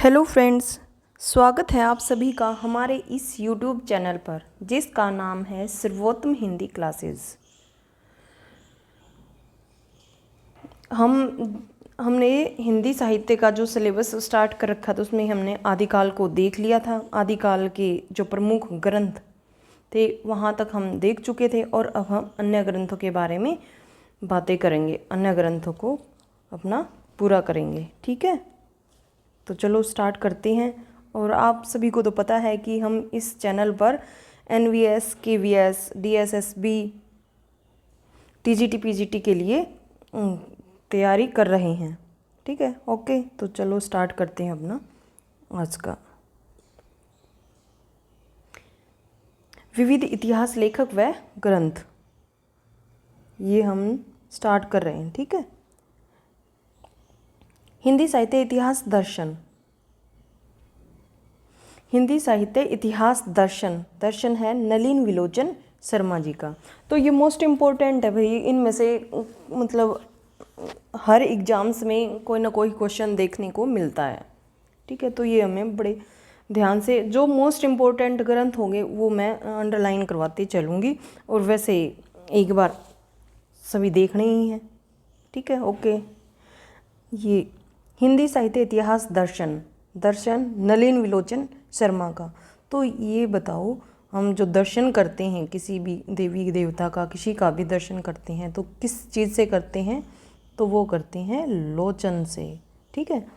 Hello friends, स्वागत है आप सभी का हमारे इस यूट्यूब चैनल पर जिसका नाम है सर्वोत्तम हिंदी क्लासेस। हमने हिंदी साहित्य का जो सिलेबस स्टार्ट कर रखा था उसमें हमने आदिकाल को देख लिया था। आदिकाल के जो प्रमुख ग्रंथ थे वहाँ तक हम देख चुके थे और अब हम अन्य ग्रंथों के बारे में बातें करेंगे, अन्य ग्रंथों को अपना पूरा करेंगे। ठीक है, तो चलो स्टार्ट करते हैं। और आप सभी को तो पता है कि हम इस चैनल पर NVS, KVS, DSSB, TGT, PGT के लिए तैयारी कर रहे हैं। ठीक है, ओके, तो चलो स्टार्ट करते हैं अपना आज का। विविध इतिहास लेखक व ग्रंथ, ये हम स्टार्ट कर रहे हैं। ठीक है, हिंदी साहित्य इतिहास दर्शन। हिंदी साहित्य इतिहास दर्शन, दर्शन है नलिन विलोचन शर्मा जी का। तो ये मोस्ट इम्पोर्टेंट है भाई, इनमें से मतलब हर एग्जाम्स में कोई ना कोई क्वेश्चन देखने को मिलता है। ठीक है, तो ये हमें बड़े ध्यान से जो मोस्ट इम्पोर्टेंट ग्रंथ होंगे वो मैं अंडरलाइन करवाती चलूँगी, और वैसे एक बार सभी देखने ही हैं। ठीक है, ओके। ये हिंदी साहित्य इतिहास दर्शन, दर्शन नलिन विलोचन शर्मा का। तो ये बताओ, हम जो दर्शन करते हैं किसी भी देवी देवता का, किसी का भी दर्शन करते हैं तो किस चीज़ से करते हैं? तो वो करते हैं लोचन से। ठीक है,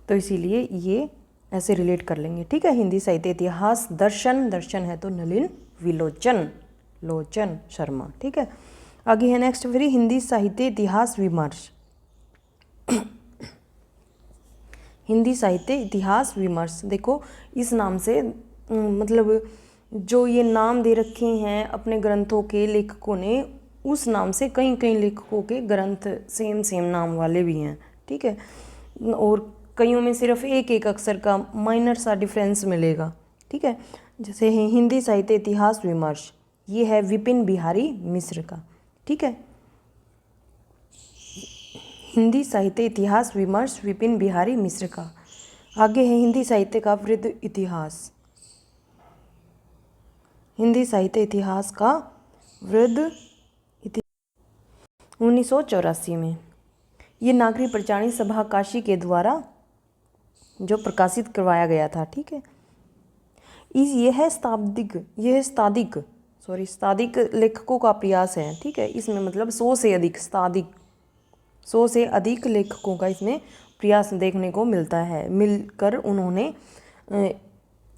तो इसीलिए ये ऐसे रिलेट कर लेंगे। ठीक है, हिंदी साहित्य इतिहास दर्शन, दर्शन है तो नलिन विलोचन, लोचन शर्मा। ठीक है, आगे है नेक्स्ट फिर हिंदी साहित्य इतिहास विमर्श। हिंदी साहित्य इतिहास विमर्श, देखो इस नाम से मतलब जो ये नाम दे रखे हैं अपने ग्रंथों के लेखकों ने, उस नाम से कई कई लेखकों के ग्रंथ सेम सेम नाम वाले भी हैं। ठीक है, और कईयों में सिर्फ एक एक अक्षर का माइनर सा डिफरेंस मिलेगा। ठीक है, जैसे है हिंदी साहित्य इतिहास विमर्श, ये है विपिन बिहारी मिश्र का। ठीक है, हिंदी साहित्य इतिहास विमर्श विपिन बिहारी मिश्र का। आगे है हिंदी साहित्य का वृद्ध इतिहास, हिंदी साहित्य इतिहास का वृद्ध इतिहास 1984 में, ये नागरिक प्रचारणी सभा काशी के द्वारा जो प्रकाशित करवाया गया था। ठीक है, यह है स्तादिक लेखकों का प्रयास है। ठीक है, इसमें मतलब 100 से अधिक लेखकों का इसमें प्रयास देखने को मिलता है, मिलकर उन्होंने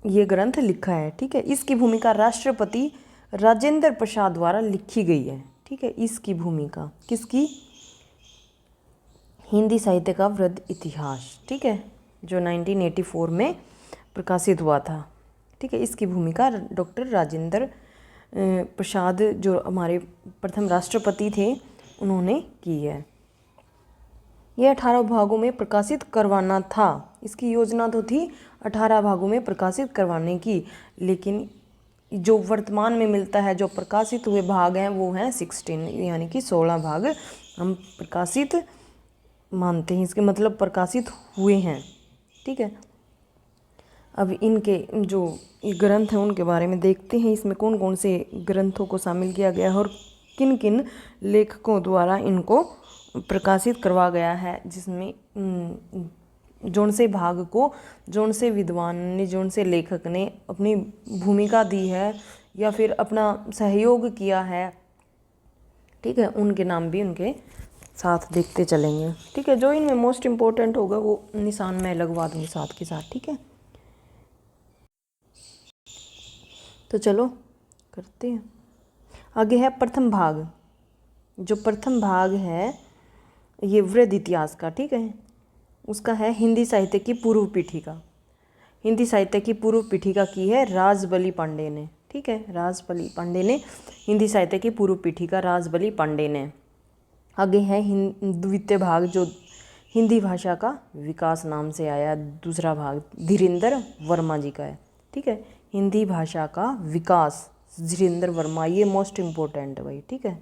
ये ग्रंथ लिखा है। ठीक है, इसकी भूमिका राष्ट्रपति राजेंद्र प्रसाद द्वारा लिखी गई है। ठीक है, इसकी भूमिका किसकी? हिंदी साहित्य का वृद्ध इतिहास। ठीक है, जो 1984 में प्रकाशित हुआ था। ठीक है, इसकी भूमिका डॉक्टर राजेंद्र प्रसाद जो हमारे प्रथम राष्ट्रपति थे उन्होंने की है। यह 18 भागों में प्रकाशित करवाना था, इसकी योजना तो थी 18 भागों में प्रकाशित करवाने की, लेकिन जो वर्तमान में मिलता है, जो प्रकाशित हुए भाग हैं वो हैं 16, यानी कि 16 भाग हम प्रकाशित मानते हैं, इसके मतलब प्रकाशित हुए हैं। ठीक है, अब इनके जो ग्रंथ हैं उनके बारे में देखते हैं, इसमें कौन कौन से ग्रंथों को शामिल किया गया है और किन किन लेखकों द्वारा इनको प्रकाशित करवा गया है, जिसमें जौन से भाग को जौन से विद्वान ने, जौन से लेखक ने अपनी भूमिका दी है या फिर अपना सहयोग किया है। ठीक है, उनके नाम भी उनके साथ देखते चलेंगे। ठीक है, जो इनमें मोस्ट इम्पोर्टेंट होगा वो निशान मैं लगवा दूँगी साथ के साथ। ठीक है, तो चलो करते हैं। आगे है प्रथम भाग, जो प्रथम भाग है ये वृद्ध इतिहास का। ठीक है, उसका है हिंदी साहित्य की पूर्व पीठिका। हिंदी साहित्य की पूर्व पीठिका की है राजबली पांडे ने। ठीक है, राजबली पांडे ने हिंदी साहित्य की पूर्व पीठिका राजबली पांडे ने। आगे है द्वितीय भाग जो हिंदी भाषा का विकास नाम से आया, दूसरा भाग धीरेन्द्र वर्मा जी का है। ठीक है, हिंदी भाषा का विकास धीरेन्द्र वर्मा, ये मोस्ट इम्पोर्टेंट है भाई। ठीक है,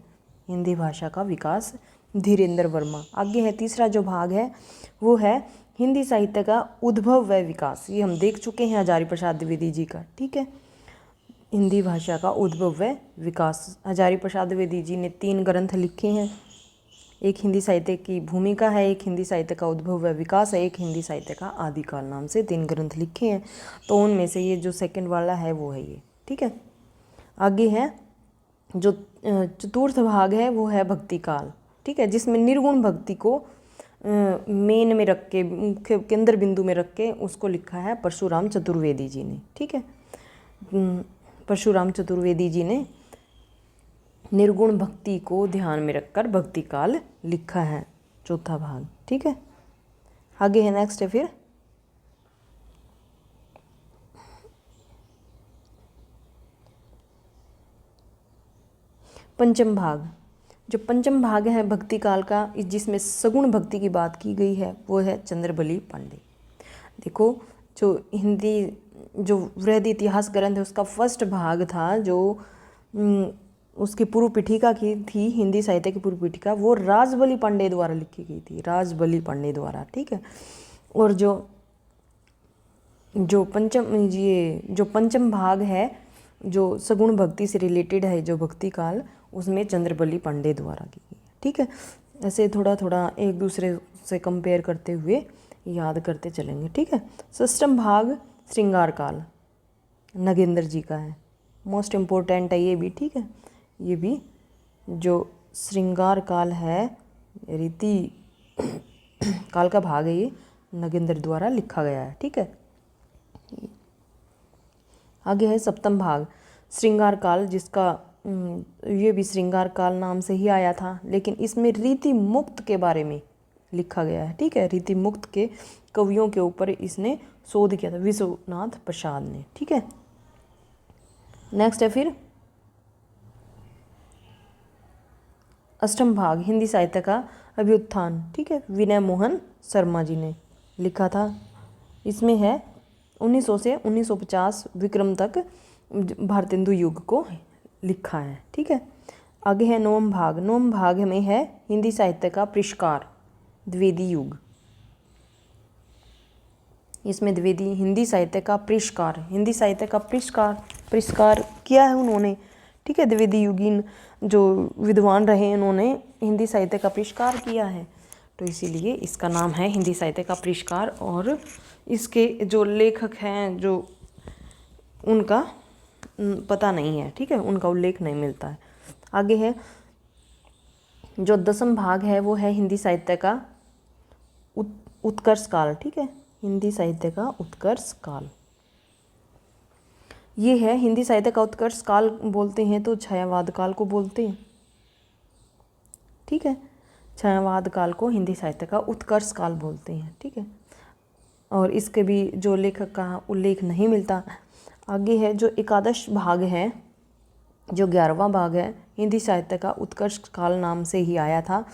हिंदी भाषा का विकास धीरेन्द्र वर्मा। आगे है तीसरा जो भाग है वो है हिंदी साहित्य का उद्भव व विकास, ये हम देख चुके हैं हजारी प्रसाद द्विवेदी जी का। ठीक है, हिंदी भाषा का उद्भव व विकास, हजारी प्रसाद द्विवेदी जी ने 3 ग्रंथ लिखे हैं। एक हिंदी साहित्य की भूमिका है, एक हिंदी साहित्य का उद्भव व विकास है, एक हिंदी साहित्य का आदिकाल नाम से 3 ग्रंथ लिखे हैं। तो उनमें से ये जो सेकंड वाला है वो है ये। ठीक है, आगे है जो चतुर्थ भाग है वो है भक्ति काल। ठीक है, जिसमें निर्गुण भक्ति को मेन में रख के, मुख्य केंद्र बिंदु में रख के उसको लिखा है परशुराम चतुर्वेदी जी ने। ठीक है, परशुराम चतुर्वेदी जी ने निर्गुण भक्ति को ध्यान में रखकर भक्ति काल लिखा है, चौथा भाग। ठीक है, आगे है नेक्स्ट है फिर पंचम भाग। जो पंचम भाग है भक्ति काल का, जिसमें सगुण भक्ति की बात की गई है, वो है चंद्रबली पांडे। देखो, जो हिंदी जो वृहद इतिहास ग्रंथ है उसका फर्स्ट भाग था, जो उसकी पूर्व पीठिका की थी, हिंदी साहित्य की पूर्व पीठिका, वो राजबली पांडे द्वारा लिखी गई थी, राजबली पांडे द्वारा। ठीक है, और जो पंचम भाग है, जो सगुण भक्ति से रिलेटेड है, जो भक्ति काल, उसमें चंद्रबली पांडे द्वारा की गई है। ठीक है, ऐसे थोड़ा थोड़ा एक दूसरे से कंपेयर करते हुए याद करते चलेंगे। ठीक है, षष्ठम भाग श्रृंगार काल नगेंद्र जी का है, मोस्ट इम्पोर्टेंट है ये भी। ठीक है, ये भी जो श्रृंगार काल है, रीति काल का भाग है, ये नगेंद्र द्वारा लिखा गया है। ठीक है, आगे है सप्तम भाग श्रृंगार काल, जिसका ये भी श्रृंगार काल नाम से ही आया था, लेकिन इसमें रीति मुक्त के बारे में लिखा गया है। ठीक है, रीति मुक्त के कवियों के ऊपर इसने शोध किया था विश्वनाथ प्रसाद ने। ठीक है, नेक्स्ट है फिर अष्टम भाग हिंदी साहित्य का अभ्युत्थान। ठीक है, विनय मोहन शर्मा जी ने लिखा था। इसमें है 1900 से 1950 विक्रम तक भारतेंदु युग को लिखा है। ठीक है, आगे है नवम भाग। नवम भाग में है हिंदी साहित्य का परिष्कार, द्विवेदी युग। इसमें द्विवेदी हिंदी साहित्य का परिष्कार, हिंदी साहित्य का परिष्कार किया है उन्होंने। ठीक है, द्विवेदी युगीन जो विद्वान रहे, उन्होंने हिंदी साहित्य का परिष्कार किया है, तो इसीलिए इसका नाम है हिंदी साहित्य का परिष्कार। और इसके जो लेखक हैं, जो उनका पता नहीं है। ठीक है, उनका उल्लेख नहीं मिलता है। आगे है जो 10वां भाग है, वो है हिंदी साहित्य का उत्कर्ष काल। ठीक है, हिंदी साहित्य का उत्कर्ष काल ये है। हिंदी साहित्य का उत्कर्ष काल बोलते हैं तो छायावाद काल को बोलते हैं। ठीक है, छायावाद काल को हिंदी साहित्य का उत्कर्ष काल बोलते हैं। ठीक है, और इसके भी जो लेखक का उल्लेख नहीं मिलता। आगे है जो 11वां भाग है, जो 11वां भाग है, हिंदी साहित्य का उत्कर्ष काल नाम से ही आया था।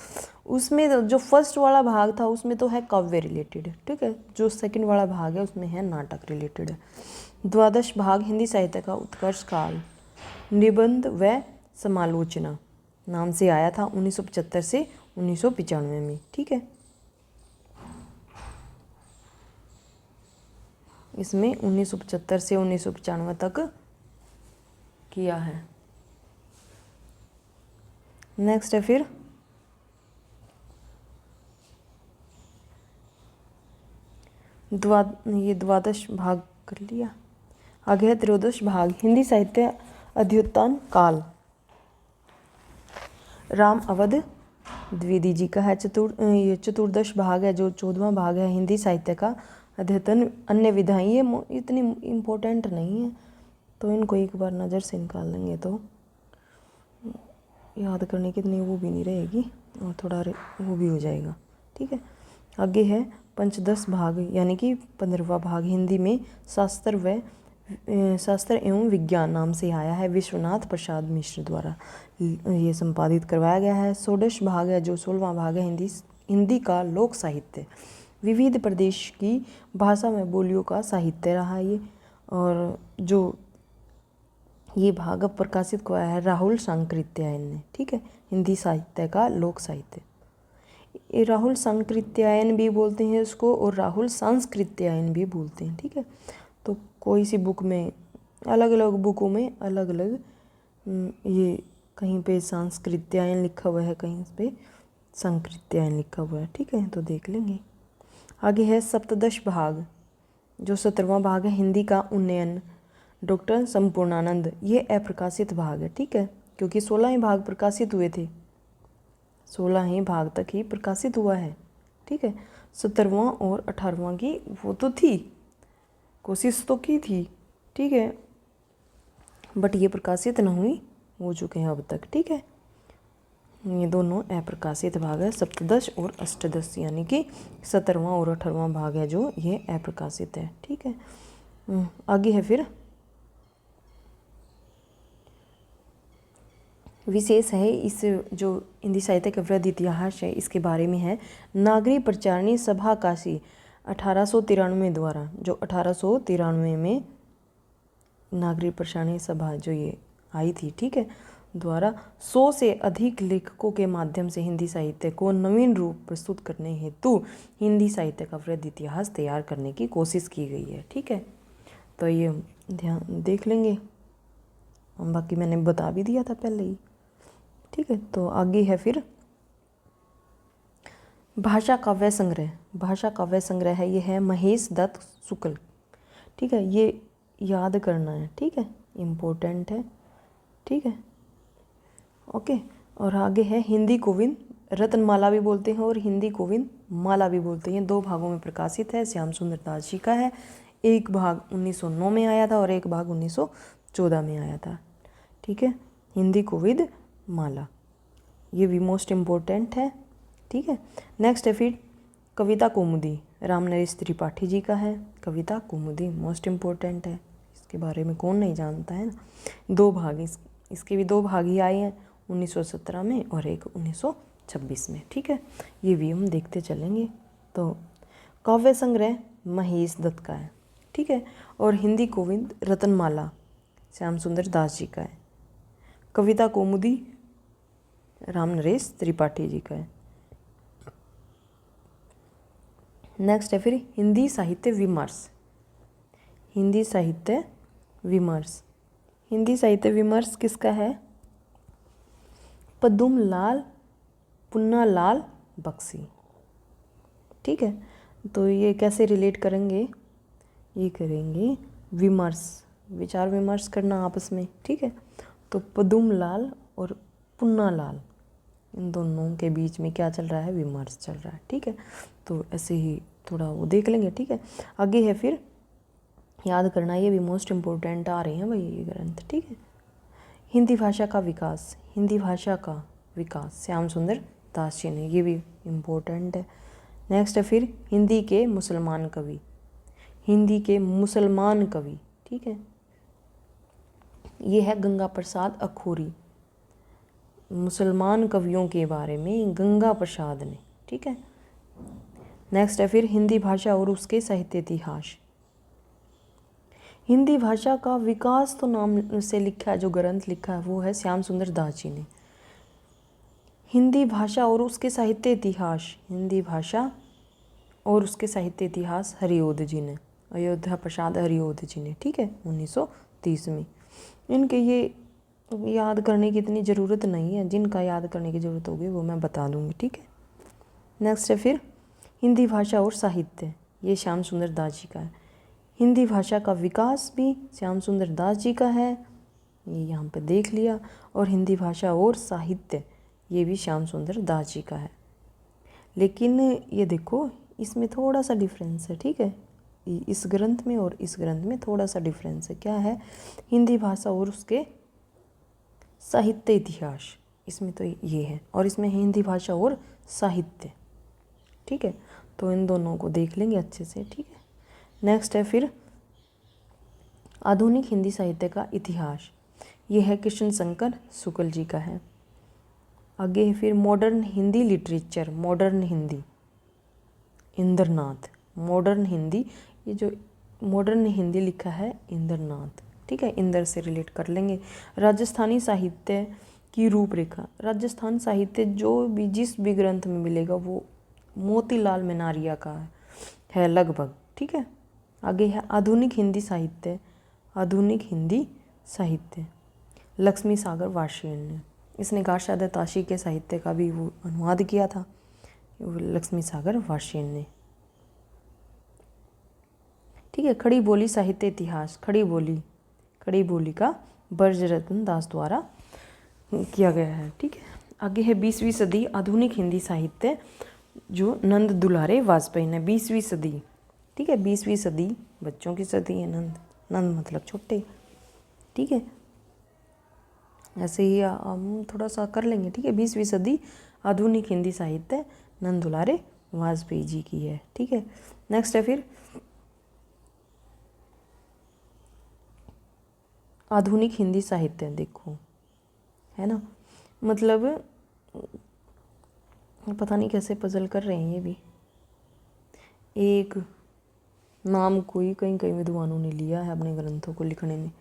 उसमें जो फर्स्ट वाला भाग था उसमें तो है काव्य रिलेटेड। ठीक है, जो सेकंड वाला भाग है उसमें है नाटक रिलेटेड है। 12वां भाग हिंदी साहित्य का उत्कर्ष काल निबंध व समालोचना नाम से आया था 1975 से 1995 में। ठीक है, इसमें 1975 से 1995 तक किया है। नेक्स्ट है फिर ये 12वां भाग कर लिया। आगे है 13वां भाग हिंदी साहित्य अध्युत्थान काल, राम अवध द्विवेदी जी का है। ये 14वां भाग है। जो 14वां भाग है हिंदी साहित्य का अध्ययन अन्य विधाएं, ये इतनी इम्पोर्टेंट नहीं है, तो इनको एक बार नज़र से निकाल लेंगे तो याद करने की इतनी वो भी नहीं रहेगी और थोड़ा वो भी हो जाएगा। ठीक है, आगे है पंचदश भाग यानी कि 15वां भाग हिंदी में शास्त्र एवं विज्ञान नाम से आया है, विश्वनाथ प्रसाद मिश्र द्वारा ये संपादित करवाया गया है। षोडश भाग है जो 16वां भाग है हिंदी का लोक साहित्य, विविध प्रदेश की भाषा में बोलियों का साहित्य रहा ये। और जो ये भाग अब प्रकाशित हुआ है राहुल सांकृत्यायन ने। ठीक है, हिंदी साहित्य का लोक साहित्य। ये राहुल सांकृत्यायन भी बोलते हैं इसको और राहुल सांस्कृत्यायन भी बोलते हैं, ठीक है। तो कोई सी बुक में, अलग अलग बुकों में अलग अलग ये कहीं पे सांस्कृत्यायन लिखा हुआ है, कहीं पे सांकृत्यायन लिखा हुआ है, ठीक है। तो देख लेंगे। आगे है सप्तदश भाग, जो 17वां भाग है हिंदी का उन्नयन, डॉक्टर संपूर्णानंद। ये अप्रकाशित भाग है, ठीक है, क्योंकि 16 ही भाग प्रकाशित हुए थे, 16 ही भाग तक ही प्रकाशित हुआ है, ठीक है। 17वां और 18वां की वो तो थी, कोशिश तो की थी, ठीक है, बट ये प्रकाशित न हुई, हो चुके हैं अब तक, ठीक है। ये दोनों अप्रकाशित भाग है, सप्तदश और अष्टदश, यानी कि 17वां और 18वां भाग है जो ये अप्रकाशित है, ठीक है। आगे है फिर विशेष है इस जो हिंदी साहित्य का वृद्ध इतिहास है, इसके बारे में है। नागरी प्रचारणी सभा काशी 1893 द्वारा, जो 1893 में नागरी प्रचारणी सभा जो ये आई थी, ठीक है, द्वारा 100 से अधिक लेखकों के माध्यम से हिंदी साहित्य को नवीन रूप प्रस्तुत करने हेतु हिंदी साहित्य का वृद्ध इतिहास तैयार करने की कोशिश की गई है, ठीक है। तो ये ध्यान देख लेंगे, बाकी मैंने बता भी दिया था पहले ही, ठीक है। तो आगे है फिर भाषा काव्य संग्रह। भाषा काव्य संग्रह है, ये है महेश दत्त शुक्ल, ठीक है, ये याद करना है, ठीक है, इम्पोर्टेंट है, ठीक है, ओके। और आगे है हिंदी गोविंद, रत्नमाला भी बोलते हैं और हिंदी गोविंद माला भी बोलते हैं, 2 भागों में प्रकाशित है, श्याम सुंदर दास जी का है। एक भाग 1909 में आया था और एक भाग 1914 में आया था, ठीक है, हिंदी गोविंद माला, ये भी मोस्ट इम्पोर्टेंट है, ठीक है। नेक्स्ट है फिर कविता कौमुदी, रामनरेश त्रिपाठी जी का है, कविता कौमुदी मोस्ट इम्पोर्टेंट है, इसके बारे में कौन नहीं जानता है ना। 2 भाग इसके भी 2 भाग ही आए हैं, 1917 में और एक 1926 में, ठीक है, ये भी हम देखते चलेंगे। तो काव्य संग्रह महेश दत्त का है, ठीक है, और हिंदी गोविंद रत्नमाला श्याम सुंदर दास जी का है, कविता कौमुदी रामनरेश त्रिपाठी जी का है। नेक्स्ट है फिर हिंदी साहित्य विमर्श। हिंदी साहित्य विमर्श, हिंदी साहित्य विमर्श किसका है? पद्म लाल पुन्नालाल बख्शी, ठीक है। तो ये कैसे रिलेट करेंगे? ये करेंगे विमर्श, विचार विमर्श करना आपस में, ठीक है। तो पद्म लाल और पुन्नालाल, इन दोनों के बीच में क्या चल रहा है? विमर्श चल रहा है, ठीक है। तो ऐसे ही थोड़ा वो देख लेंगे, ठीक है। आगे है फिर याद करना, ये भी मोस्ट इम्पोर्टेंट आ रहे हैं भाई ये ग्रंथ, ठीक है। हिंदी भाषा का विकास, हिंदी भाषा का विकास श्याम सुंदर दास जी ने, ये भी इम्पोर्टेंट है। नेक्स्ट है फिर हिंदी के मुसलमान कवि, हिंदी के मुसलमान कवि, ठीक है, ये है गंगा प्रसाद अखौरी, मुसलमान कवियों के बारे में गंगा प्रसाद ने, ठीक है। नेक्स्ट है फिर हिंदी भाषा और उसके साहित्य इतिहास। हिंदी भाषा का विकास तो नाम से लिखा है, जो ग्रंथ लिखा है वो है श्याम सुंदर दास जी ने। हिंदी भाषा और उसके साहित्य इतिहास, हिंदी भाषा और उसके साहित्य इतिहास हरिओध जी ने, अयोध्या प्रसाद हरिओध जी ने, ठीक है, 1930 में। इनके ये याद करने की इतनी ज़रूरत नहीं है, जिनका याद करने की ज़रूरत होगी वो मैं बता दूंगी, ठीक है। नेक्स्ट है फिर हिंदी भाषा और साहित्य, ये श्याम सुंदर दास जी का है। हिंदी भाषा का विकास भी श्याम सुंदर दास जी का है, ये यहाँ पे देख लिया। और हिंदी भाषा और साहित्य, ये भी श्याम सुंदर दास जी का है। लेकिन ये देखो इसमें थोड़ा सा डिफरेंस है, ठीक है, इस ग्रंथ में और इस ग्रंथ में थोड़ा सा डिफरेंस है। क्या है? हिंदी भाषा और उसके साहित्य इतिहास, इसमें तो ये है, और इसमें हिंदी भाषा और साहित्य, ठीक है। तो इन दोनों को देख लेंगे अच्छे से, ठीक है। नेक्स्ट है फिर आधुनिक हिंदी साहित्य का इतिहास, ये है कृष्ण शंकर शुक्ल जी का है। आगे है फिर modern Hindi literature, modern Hindi Indranath, modern Hindi, ये जो मॉडर्न हिंदी लिखा है इंद्रनाथ, ठीक है, इंद्र से रिलेट कर लेंगे। राजस्थानी साहित्य की रूपरेखा। राजस्थान साहित्य जो भी जिस भी ग्रंथ में मिलेगा वो मोतीलाल मेनारिया का है लगभग, ठीक है। आगे है आधुनिक हिंदी साहित्य। आधुनिक हिंदी साहित्य लक्ष्मी सागर वार्षिण ने, इसने गार्शाद ताशी के साहित्य का भी वो अनुवाद किया था, लक्ष्मी सागर वार्षिण ने, ठीक है। खड़ी बोली साहित्य इतिहास। खड़ी बोली का ब्रजरत्न दास द्वारा किया गया है, ठीक है। आगे है 20वीं सदी आधुनिक हिंदी साहित्य, जो नंद दुलारे वाजपेयी ने, 20वीं सदी, ठीक है। 20वीं सदी बच्चों की सदी है, नंद मतलब छोटे, ठीक है। ऐसे ही हम थोड़ा सा कर लेंगे, ठीक है। 20वीं सदी आधुनिक हिंदी साहित्य नंद दुलारे वाजपेयी जी की है, ठीक है। नेक्स्ट है फिर आधुनिक हिंदी साहित्य, देखो है ना, मतलब पता नहीं कैसे पजल कर रहे हैं ये भी। एक नाम कोई कई विद्वानों ने लिया है अपने ग्रंथों को लिखने में।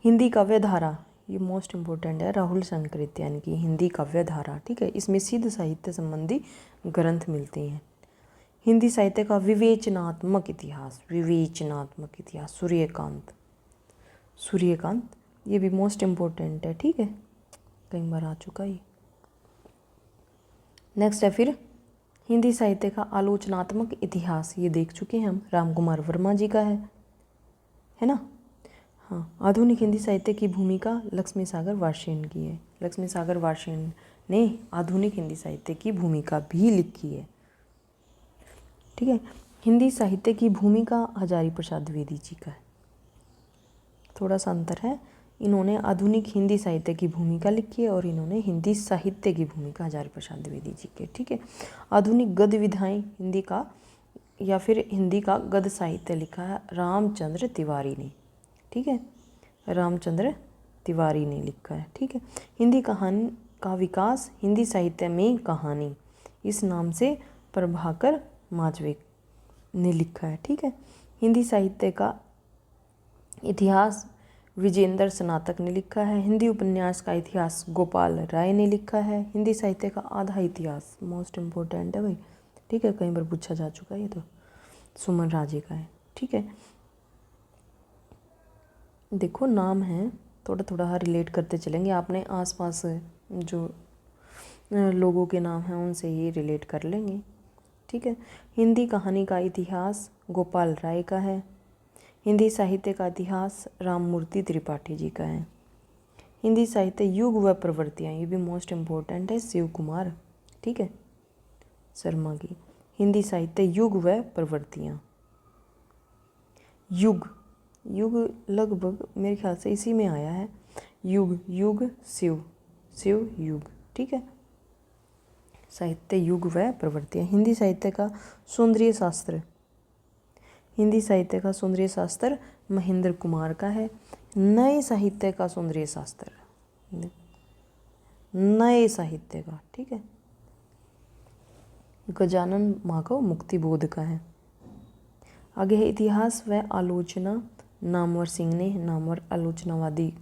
हिंदी काव्य धारा, ये मोस्ट इम्पोर्टेंट है, राहुल शंकरित्यान की हिंदी काव्य धारा, ठीक है। इसमें सिद्ध साहित्य संबंधी ग्रंथ मिलते हैं। हिंदी साहित्य का विवेचनात्मक इतिहास, सूर्यकांत, ये भी मोस्ट इम्पोर्टेंट है, ठीक है, कई बार आ चुका ये। नेक्स्ट है फिर हिंदी साहित्य का आलोचनात्मक इतिहास, ये देख चुके हैं हम, राम कुमार वर्मा जी का है ना। हाँ, आधुनिक हिंदी साहित्य की भूमिका लक्ष्मी सागर वार्षिण की है। लक्ष्मी सागर वार्षिण ने आधुनिक हिंदी साहित्य की भूमिका भी लिखी है, ठीक है। हिंदी साहित्य की भूमिका हजारी प्रसाद द्विवेदी जी का है, थोड़ा सा अंतर है, इन्होंने आधुनिक हिंदी साहित्य की भूमिका लिखी है और इन्होंने हिंदी साहित्य की भूमिका हजारी प्रसाद द्विवेदी जी के, ठीक है। आधुनिक गद्य विधाएं हिंदी का या फिर हिंदी का गद्य साहित्य लिखा है रामचंद्र तिवारी ने, ठीक है, रामचंद्र तिवारी ने लिखा है, ठीक है। हिंदी कहानी का विकास हिंदी साहित्य में कहानी, इस नाम से प्रभाकर माजवेक ने लिखा है, ठीक है। हिंदी साहित्य का इतिहास विजेंद्र स्नातक ने लिखा है। हिंदी उपन्यास का इतिहास गोपाल राय ने लिखा है। हिंदी साहित्य का आधा इतिहास, मोस्ट इम्पोर्टेंट है भाई, ठीक है, कई बार पूछा जा चुका है ये तो, सुमन राजे का है, ठीक है। देखो नाम है, थोड़ा थोड़ा रिलेट करते चलेंगे, आपने आसपास जो लोगों के नाम हैं उनसे ही रिलेट कर लेंगे, ठीक है। हिंदी कहानी का इतिहास गोपाल राय का है। हिंदी साहित्य का इतिहास राममूर्ति त्रिपाठी जी का है। हिंदी साहित्य युग व प्रवृत्तियाँ, ये भी मोस्ट इम्पोर्टेंट है, शिव कुमार, ठीक है, शर्मा की। हिंदी साहित्य युग व प्रवृत्तियाँ, युग लगभग मेरे ख्याल से इसी में आया है, युग शिव युग, ठीक है। साहित्य युग व प्रवृत्तियाँ। हिंदी साहित्य का सौंदर्य शास्त्र, हिंदी साहित्य का सौंदर्य शास्त्र महेंद्र कुमार का है। नए साहित्य का सौंदर्य शास्त्र, नए साहित्य का, ठीक है, गजानन माधव मुक्तिबोध का है। आगे है इतिहास व आलोचना, नामवर सिंह ने, नामवर आलोचनावादी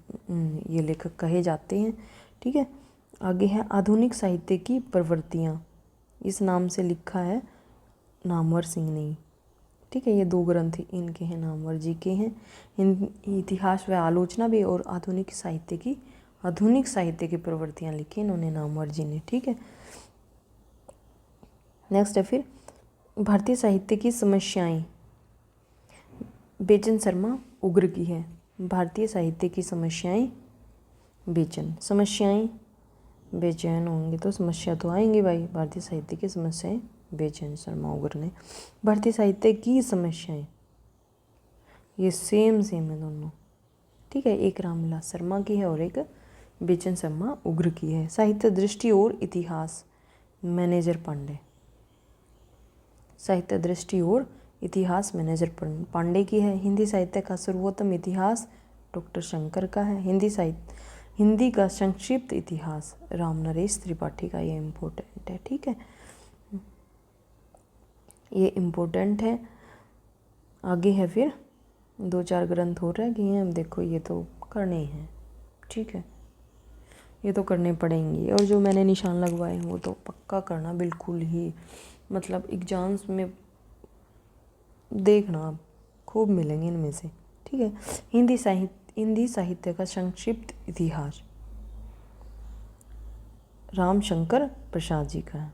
ये लेखक कहे जाते हैं, ठीक है। आगे है आधुनिक साहित्य की प्रवृत्तियाँ, इस नाम से लिखा है नामवर सिंह ने, ठीक है। ये दो ग्रंथ इनके हैं, नामवर जी के हैं, इतिहास व आलोचना भी और आधुनिक साहित्य की प्रवृत्तियाँ लिखी इन्होंने नामवर जी ने, ठीक है। नेक्स्ट है फिर भारतीय साहित्य की समस्याएं, बेचन शर्मा उग्र की है। भारतीय साहित्य की समस्याएं, बेचैन होंगे तो समस्या तो आएंगी भाई। भारतीय साहित्य की समस्याएं बेचैन शर्मा उग्र ने। भारतीय साहित्य की समस्याएं, ये सेम है दोनों, ठीक है, एक रामविलास शर्मा की है और एक बेचन शर्मा उग्र की है। साहित्य दृष्टि और इतिहास मैनेजर पांडे, साहित्य दृष्टि और इतिहास मैनेजर पांडे की है। हिंदी साहित्य का सर्वोत्तम इतिहास डॉक्टर शंकर का है। हिंदी का संक्षिप्त इतिहास राम नरेश त्रिपाठी का, ये इम्पोर्टेंट है, ठीक है, ये इम्पोर्टेंट है। आगे है फिर 2-4 ग्रंथ हो रह गए हैं, देखो ये तो करने हैं, ठीक है। ये तो करने पड़ेंगे, और जो मैंने निशान लगवाए हैं वो तो पक्का करना बिल्कुल ही, मतलब एग्ज़ाम्स में देखना आप खूब मिलेंगे इनमें से, ठीक है। हिंदी साहित्य का संक्षिप्त इतिहास रामशंकर प्रसाद जी का है।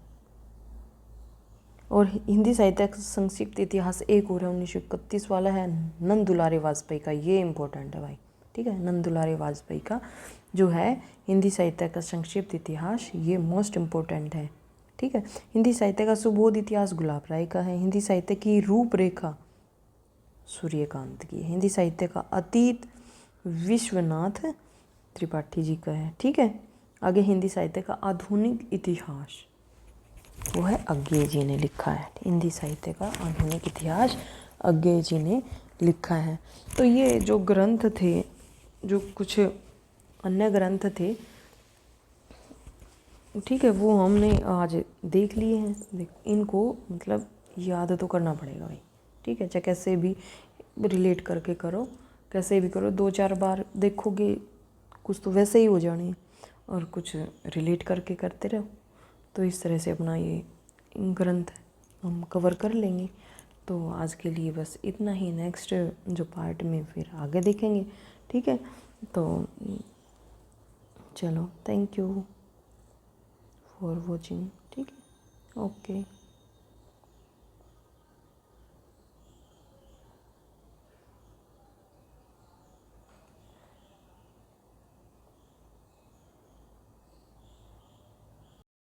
और हिंदी साहित्य का संक्षिप्त इतिहास एक और है 1931 वाला है, नंद दुलारे वाजपेयी का। ये इम्पोर्टेंट है भाई, ठीक है। नंद दुलारे वाजपेयी का जो है हिंदी साहित्य का संक्षिप्त इतिहास, ये मोस्ट इम्पोर्टेंट है, ठीक है। हिंदी साहित्य का सुबोध इतिहास गुलाब राय का है। हिंदी साहित्य की रूपरेखा सूर्यकांत की है। हिंदी साहित्य का अतीत विश्वनाथ त्रिपाठी जी का है, ठीक है। आगे हिंदी साहित्य का आधुनिक इतिहास वो है अज्ञे जी ने लिखा है। हिंदी साहित्य का आधुनिक इतिहास अज्ञे जी ने लिखा है। तो ये जो ग्रंथ थे, जो कुछ अन्य ग्रंथ थे, ठीक है, वो हमने आज देख लिए हैं। इनको मतलब याद तो करना पड़ेगा भाई, ठीक है। चाहे कैसे भी रिलेट करके करो, कैसे भी करो, 2-4 बार देखोगे कुछ तो वैसे ही हो जाने हैं, और कुछ रिलेट करके करते रहो। तो इस तरह से अपना ये ग्रंथ हम कवर कर लेंगे। तो आज के लिए बस इतना ही, नेक्स्ट जो पार्ट में फिर आगे देखेंगे, ठीक है। तो चलो, थैंक यू फॉर वॉचिंग, ठीक है, ओके।